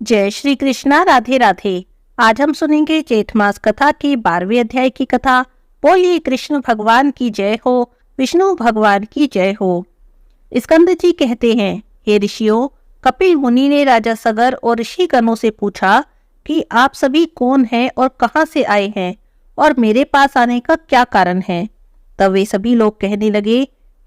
जय श्री कृष्णा। राधे राधे। आज हम सुनेंगे जेठ मास कथा की 12वें अध्याय की कथा। बोलिए कृष्ण भगवान की जय हो, विष्णु भगवान की जय हो। स्कंद जी कहते हैं, हे ऋषियों, कपिल मुनि ने राजा सगर और ऋषिगणों से पूछा कि आप सभी कौन हैं और कहाँ से आए हैं और मेरे पास आने का क्या कारण है। तब वे सभी लोग कहने लगे,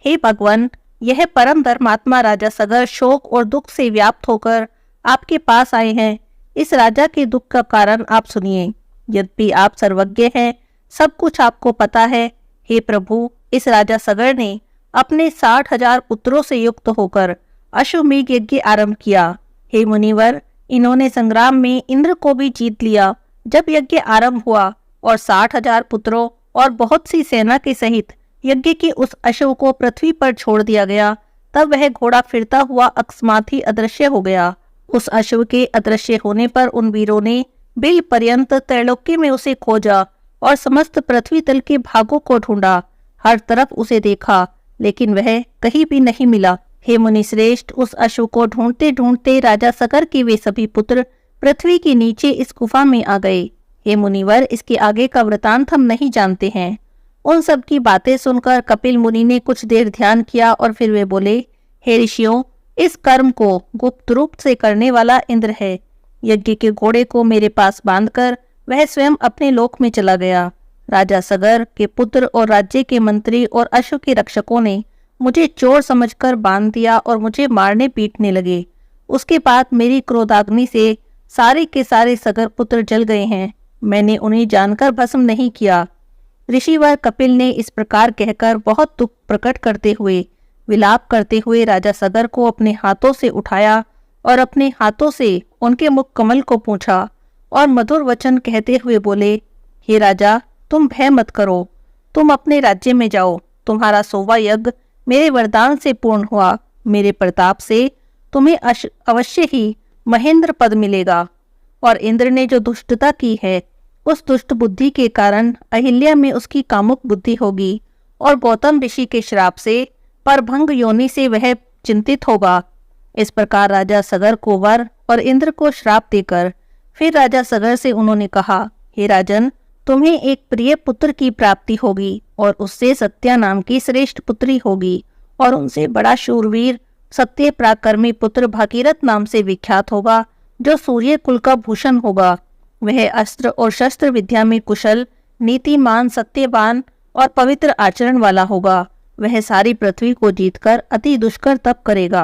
हे भगवान, यह परम धर्मात्मा राजा सगर शोक और दुख से व्याप्त होकर आपके पास आए हैं। इस राजा के दुख का कारण आप सुनिए। यद्यपि आप सर्वज्ञ हैं, सब कुछ आपको पता है। हे प्रभु, इस राजा सगर ने अपने 60,000 पुत्रों से युक्त होकर अश्वमेध यज्ञ आरंभ किया। हे मुनिवर, इन्होंने संग्राम में इंद्र को भी जीत लिया। जब यज्ञ आरंभ हुआ और 60,000 पुत्रों और बहुत सी सेना के सहित यज्ञ के उस अश्व को पृथ्वी पर छोड़ दिया गया, तब वह घोड़ा फिरता हुआ अकस्मात ही अदृश्य हो गया। उस अश्व के अदृश्य होने पर उन वीरों ने बिल पर्यंत त्रैलोक्य में उसे खोजा और समस्त पृथ्वी तल के भागों को ढूंढा। हर तरफ उसे देखा, लेकिन वह कहीं भी नहीं मिला। हे मुनि श्रेष्ठ, उस अश्व को ढूंढते ढूंढते राजा सकर के वे सभी पुत्र पृथ्वी के नीचे इस गुफा में आ गए। हे मुनिवर, इसके आगे का वृतांत हम नहीं जानते हैं। उन सब की बातें सुनकर कपिल मुनि ने कुछ देर ध्यान किया और फिर वे बोले, हे ऋषियों, इस कर्म को गुप्त रूप से करने वाला इंद्र है। यज्ञ के घोड़े को मेरे पास बांधकर वह स्वयं अपने लोक में चला गया। राजा सगर के पुत्र और राज्य के मंत्री और अश्व के रक्षकों ने मुझे चोर समझकर बांध दिया और मुझे मारने पीटने लगे। उसके बाद मेरी क्रोधाग्नि से सारे के सारे सगर पुत्र जल गए हैं। मैंने उन्हें जानकर भस्म नहीं किया। ऋषिवर कपिल ने इस प्रकार कहकर बहुत दुख प्रकट करते हुए विलाप करते हुए राजा सगर को अपने हाथों से उठाया और अपने हाथों से उनके मुख कमल को पूछा और मधुर वचन कहते हुए बोले, हे राजा, तुम भय मत करो। तुम अपने राज्य में जाओ। तुम्हारा 100वां यज्ञ मेरे वरदान से पूर्ण हुआ। मेरे प्रताप से तुम्हें अवश्य ही महेंद्र पद मिलेगा। और इंद्र ने जो दुष्टता की है, उस दुष्ट बुद्धि के कारण अहिल्या में उसकी कामुक बुद्धि होगी और गौतम ऋषि के श्राप से परभंग योनि से वह चिंतित होगा। इस प्रकार राजा सगर को वर और इंद्र को श्राप देकर फिर राजा सगर से उन्होंने कहा, हे राजन, तुम्हें एक प्रिय पुत्र की प्राप्ति होगी और उससे सत्या नाम की श्रेष्ठ पुत्री होगी और उनसे बड़ा शूरवीर सत्य पराक्रमी पुत्र भागीरथ नाम से विख्यात होगा, जो सूर्य कुल का भूषण होगा। वह अस्त्र और शस्त्र विद्या में कुशल, नीतिमान, सत्यवान और पवित्र आचरण वाला होगा। वह सारी पृथ्वी को जीतकर अति दुष्कर तप करेगा।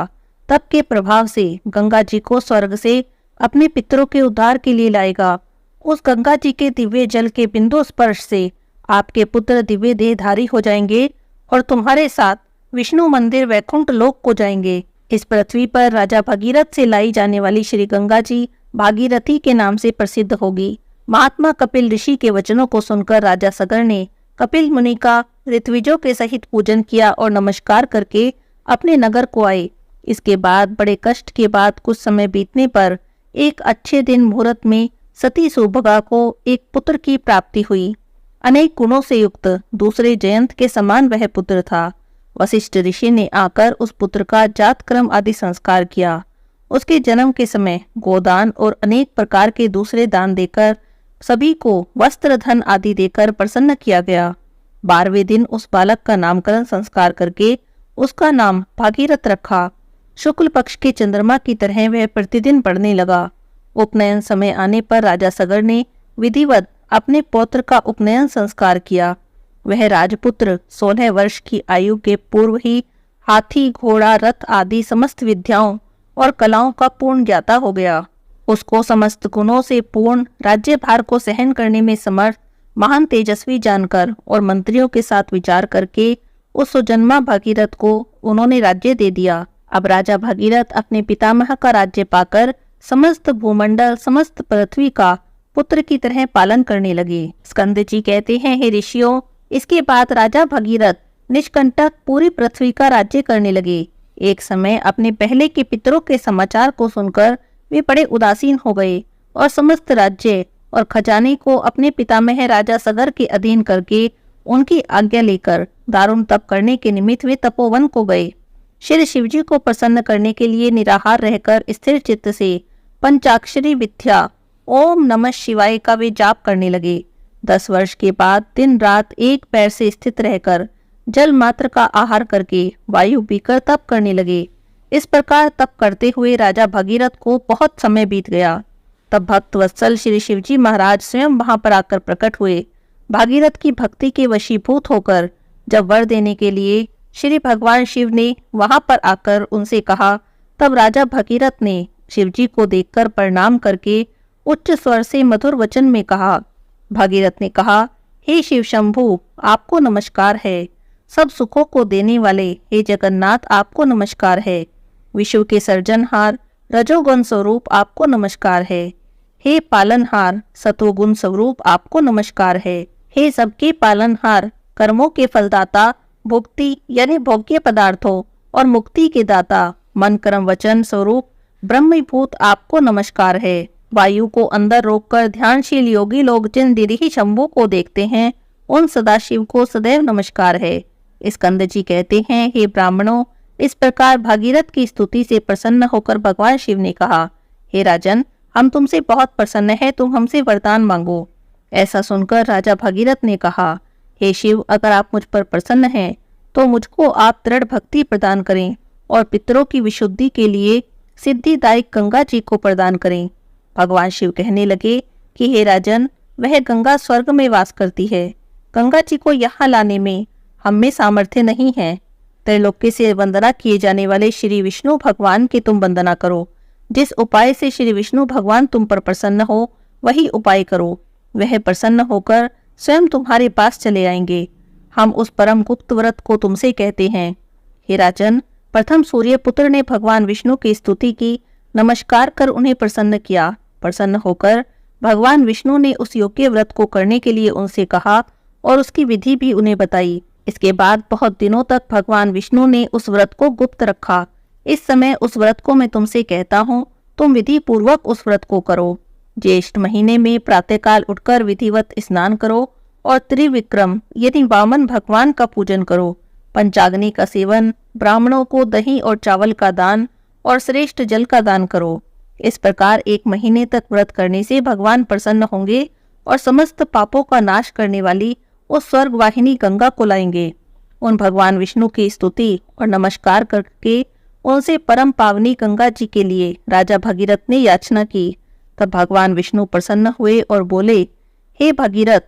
तप के प्रभाव से गंगा जी को स्वर्ग से अपने पितरों के उद्धार के लिए लाएगा। उस गंगा जी के दिव्य जल के बिंदु स्पर्श से आपके पुत्र दिव्य देहधारी हो जाएंगे और तुम्हारे साथ विष्णु मंदिर वैकुंठ लोक को जाएंगे। इस पृथ्वी पर राजा भागीरथ से लाई जाने वाली श्री गंगा जी भागीरथी के नाम से प्रसिद्ध होगी। महात्मा कपिल ऋषि के वचनों को सुनकर राजा सगर ने कपिल मुनि का ऋत्विजों के सहित पूजन किया और नमस्कार करके अपने नगर को आए। इसके बाद बड़े कष्ट के बाद कुछ समय बीतने पर एक अच्छे दिन मुहूर्त में सती सुभगा को एक पुत्र की प्राप्ति हुई। अनेक गुणों से युक्त दूसरे जयंत के समान वह पुत्र था। वशिष्ठ ऋषि ने आकर उस पुत्र का जात क्रम आदि संस्कार किया। उसके जन्म के समय गोदान और अनेक प्रकार के दूसरे दान देकर सभी को वस्त्र धन आदि देकर प्रसन्न किया गया। 12वें दिन उस बालक का नामकरण संस्कार करके उसका नाम भागीरथ रखा। शुक्ल पक्ष के चंद्रमा की तरह वह प्रतिदिन बढ़ने लगा। उपनयन समय आने पर राजा सगर ने विधिवत अपने पौत्र का उपनयन संस्कार किया। वह राजपुत्र 16 वर्ष की आयु के पूर्व ही हाथी, घोड़ा, रथ आदि समस्त विद्याओं और कलाओं का पूर्ण ज्ञाता हो गया। उसको समस्त गुणों से पूर्ण, राज्य भार को सहन करने में समर्थ, महान तेजस्वी जानकर और मंत्रियों के साथ विचार करके उस सुजन्मा भागीरथ को उन्होंने राज्य दे दिया। अब राजा भागीरथ अपने पितामह का राज्य पाकर समस्त भूमंडल, समस्त पृथ्वी का पुत्र की तरह पालन करने लगे। स्कंद जी कहते हैं, हे ऋषियों, इसके बाद राजा भागीरथ निष्कंटक पूरी पृथ्वी का राज्य करने लगे। एक समय अपने पहले के पितरों के समाचार को सुनकर वे बड़े उदासीन हो गए और समस्त राज्य और खजाने को अपने पितामह राजा सगर के अधीन करके उनकी आज्ञा लेकर दारुण तप करने के निमित्त वे तपोवन को गए। श्री शिवजी को प्रसन्न करने के लिए निराहार रहकर स्थिर चित्त से पंचाक्षरी विद्या ओम नमः शिवाय का वे जाप करने लगे। 10 वर्ष के बाद दिन रात एक पैर से स्थित रहकर जल मात्र का आहार करके वायु पीकर तप करने लगे। इस प्रकार तप करते हुए राजा भगीरथ को बहुत समय बीत गया। तब भक्त वत्सल श्री शिवजी महाराज स्वयं वहां पर आकर प्रकट हुए। भागीरथ की भक्ति के वशीभूत होकर जब वर देने के लिए श्री भगवान शिव ने वहां पर आकर उनसे कहा, तब राजा भगीरथ ने शिवजी को देखकर प्रणाम करके उच्च स्वर से मधुर वचन में कहा। भागीरथ ने कहा, हे शिव शंभु, आपको नमस्कार है। सब सुखों को देने वाले हे जगन्नाथ, आपको नमस्कार है। विश्व के सर्जनहार रजोगुण स्वरूप आपको नमस्कार है। हे पालनहार सत्वगुण स्वरूप आपको नमस्कार है। हे सबके पालनहार कर्मों के फलदाता भुक्ति यानी भोग्य पदार्थों और मुक्ति के दाता मन कर्म वचन स्वरूप ब्रह्मीभूत आपको नमस्कार है। वायु को अंदर रोककर ध्यानशील योगी लोग जिन दिरीही शंभु को देखते हैं उन सदाशिव को सदैव नमस्कार है। स्कंद जी कहते हैं, हे ब्राह्मणों, इस प्रकार भागीरथ की स्तुति से प्रसन्न होकर भगवान शिव ने कहा, हे राजन, हम तुमसे बहुत प्रसन्न हैं, तुम हमसे वरदान मांगो। ऐसा सुनकर राजा भगीरथ ने कहा, हे शिव, अगर आप मुझ पर प्रसन्न हैं तो मुझको आप दृढ़ भक्ति प्रदान करें और पितरों की विशुद्धि के लिए सिद्धिदायक गंगा जी को प्रदान करें। भगवान शिव कहने लगे कि हे राजन, वह गंगा स्वर्ग में वास करती है। गंगा जी को यहाँ लाने में हम में सामर्थ्य नहीं है। त्रैलोक्य से वंदना किए जाने वाले श्री विष्णु भगवान की तुम वंदना करो। जिस उपाय से श्री विष्णु भगवान तुम पर प्रसन्न हो वही उपाय करो। वह प्रसन्न होकर स्वयं तुम्हारे पास चले आएंगे। हम उस परम गुप्त व्रत को तुमसे कहते हैं। हे राजन, प्रथम सूर्य पुत्र ने भगवान विष्णु की स्तुति की, नमस्कार कर उन्हें प्रसन्न किया। प्रसन्न होकर भगवान विष्णु ने उस योग्य व्रत को करने के लिए उनसे कहा और उसकी विधि भी उन्हें बताई। इसके बाद बहुत दिनों तक भगवान विष्णु ने उस व्रत को गुप्त रखा। इस समय उस व्रत को मैं तुमसे कहता हूँ, तुम विधि पूर्वक उस व्रत को करो। ज्येष्ठ महीने में प्रातःकाल उठकर विधिवत स्नान करो और त्रिविक्रम यानी वामन भगवान का पूजन करो। पंचाग्नि का सेवन, ब्राह्मणों को दही और चावल का दान और श्रेष्ठ जल का दान करो। इस प्रकार 1 महीने तक व्रत करने से भगवान प्रसन्न होंगे और समस्त पापों का नाश करने वाली उस स्वर्ग वाहिनी गंगा को लाएंगे। उन भगवान विष्णु की स्तुति और नमस्कार करके उनसे परम पावनी गंगा जी के लिए राजा भगीरथ ने याचना की। तब भगवान विष्णु प्रसन्न हुए और बोले, हे भगीरथ,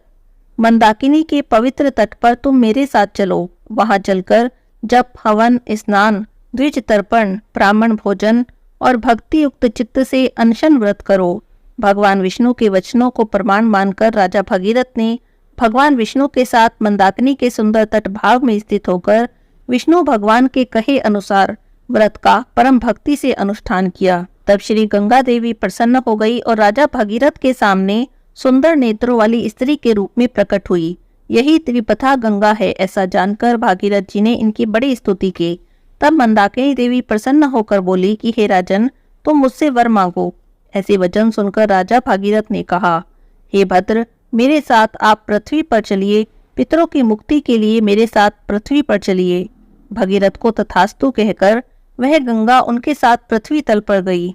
मंदाकिनी के पवित्र तट पर तुम मेरे साथ चलो। वहां चलकर जप, हवन, स्नान, द्विज तर्पण, ब्राह्मण भोजन और भक्ति युक्त चित्त से अनशन व्रत करो। भगवान विष्णु के वचनों को प्रमाण मानकर राजा भगीरथ ने भगवान विष्णु के साथ मंदाकिनी के सुंदर तट भाग में स्थित होकर विष्णु भगवान के कहे अनुसार व्रत का परम भक्ति से अनुष्ठान किया। तब श्री गंगा देवी प्रसन्न हो गई और राजा भगीरथ के सामने सुंदर नेत्रों वाली स्त्री के रूप में प्रकट हुई। यही त्रिपथा गंगा है, ऐसा जानकर भागीरथ जी ने इनकी बड़ी स्तुति की। तब मंदाकिनी देवी प्रसन्न होकर बोली कि हे राजन, तुम मुझसे वर मांगो। ऐसे वचन सुनकर राजा भागीरथ ने कहा, हे भद्र, मेरे साथ आप पृथ्वी पर चलिए। पितरों की मुक्ति के लिए मेरे साथ पृथ्वी पर चलिए। भगीरथ को तथास्तु कहकर वह गंगा उनके साथ पृथ्वी तल पर गई।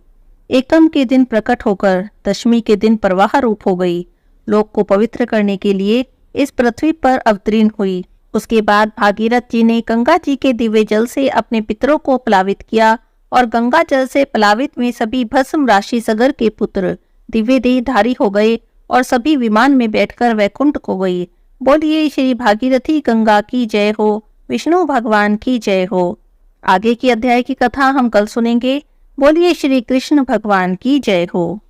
एकम के दिन प्रकट होकर दशमी के दिन प्रवाह रूप हो गई। लोक को पवित्र करने के लिए इस पृथ्वी पर अवतीर्ण हुई। उसके बाद भागीरथ जी ने गंगा जी के दिव्य जल से अपने पितरों को प्लावित किया और गंगा जल से प्लावित में सभी भस्म राशि सगर के पुत्र दिव्य देहधारी हो गए और सभी विमान में बैठकर वैकुंठ को गई। बोलिए श्री भागीरथी गंगा की जय हो, विष्णु भगवान की जय हो। आगे की अध्याय की कथा हम कल सुनेंगे। बोलिए श्री कृष्ण भगवान की जय हो।